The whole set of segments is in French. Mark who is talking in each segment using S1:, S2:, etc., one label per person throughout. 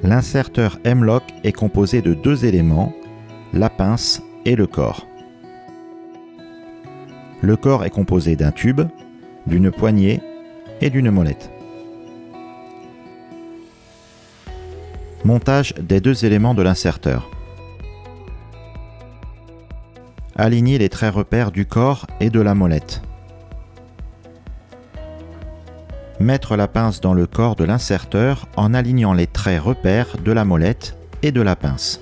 S1: L'inserteur M-LOK est composé de deux éléments, la pince et le corps. Le corps est composé d'un tube, d'une poignée et d'une molette. Montage des deux éléments de l'inserteur. Aligner les traits repères du corps et de la molette. Mettre la pince dans le corps de l'inserteur en alignant les traits repères de la molette et de la pince.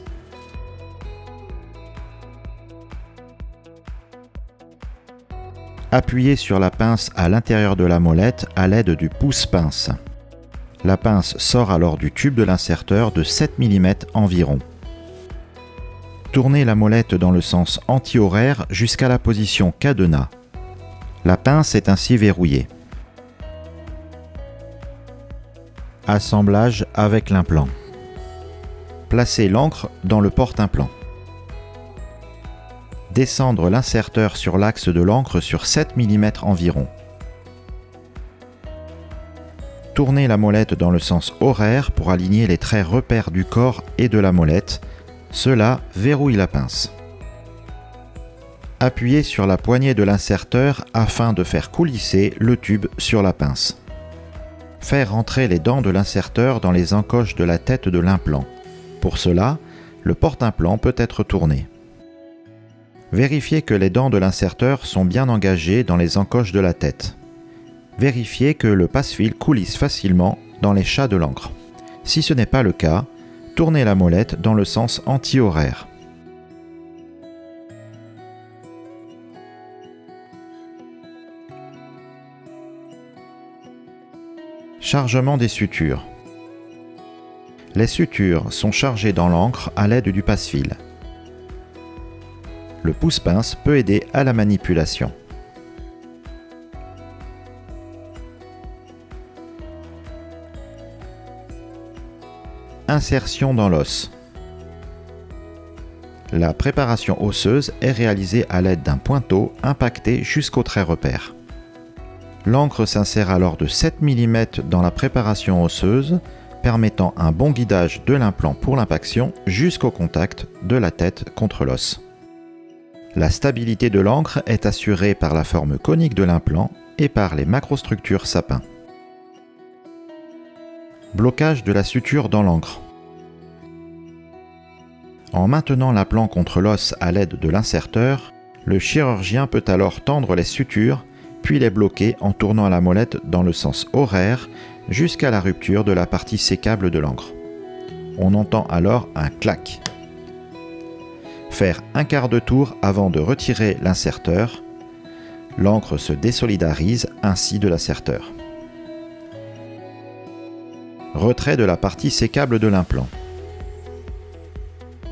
S1: Appuyez sur la pince à l'intérieur de la molette à l'aide du pouce-pince. La pince sort alors du tube de l'inserteur de 7 mm environ. Tournez la molette dans le sens anti-horaire jusqu'à la position cadenas. La pince est ainsi verrouillée. Assemblage avec l'implant. Placez l'encre dans le porte-implant. Descendre l'inserteur sur l'axe de l'encre sur 7 mm environ. Tournez la molette dans le sens horaire pour aligner les traits repères du corps et de la molette. Cela verrouille la pince. Appuyez sur la poignée de l'inserteur afin de faire coulisser le tube sur la pince. Faire rentrer les dents de l'inserteur dans les encoches de la tête de l'implant. Pour cela, le porte-implant peut être tourné. Vérifiez que les dents de l'inserteur sont bien engagées dans les encoches de la tête. Vérifiez que le passe-fil coulisse facilement dans les chats de l'encre. Si ce n'est pas le cas, tournez la molette dans le sens anti-horaire. Chargement des sutures. Les sutures sont chargées dans l'encre à l'aide du passe-fil. Le pouce-pince peut aider à la manipulation. Insertion dans l'os. La préparation osseuse est réalisée à l'aide d'un pointeau impacté jusqu'au trait repère. L'encre s'insère alors de 7 mm dans la préparation osseuse, permettant un bon guidage de l'implant pour l'impaction jusqu'au contact de la tête contre l'os. La stabilité de l'encre est assurée par la forme conique de l'implant et par les macrostructures sapin. Blocage de la suture dans l'encre. En maintenant l'implant contre l'os à l'aide de l'inserteur, le chirurgien peut alors tendre les sutures puis les bloquer en tournant la molette dans le sens horaire jusqu'à la rupture de la partie sécable de l'encre. On entend alors un clac. Faire un quart de tour avant de retirer l'inserteur. L'encre se désolidarise ainsi de l'inserteur. Retrait de la partie sécable de l'implant.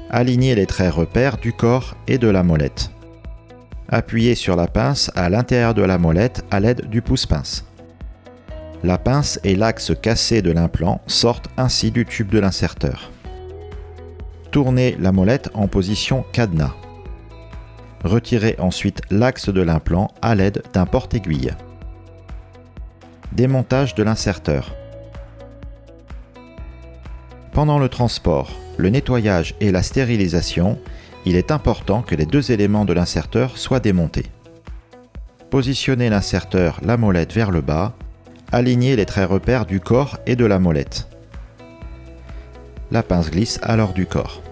S1: Alignez les traits repères du corps et de la molette. Appuyez sur la pince à l'intérieur de la molette à l'aide du pouce-pince. La pince et l'axe cassé de l'implant sortent ainsi du tube de l'inserteur. Tournez la molette en position cadenas. Retirez ensuite l'axe de l'implant à l'aide d'un porte-aiguille. Démontage de l'inserteur. Pendant le transport, le nettoyage et la stérilisation, il est important que les deux éléments de l'inserteur soient démontés. Positionnez l'inserteur, la molette vers le bas. Alignez les traits repères du corps et de la molette. La pince glisse alors du corps.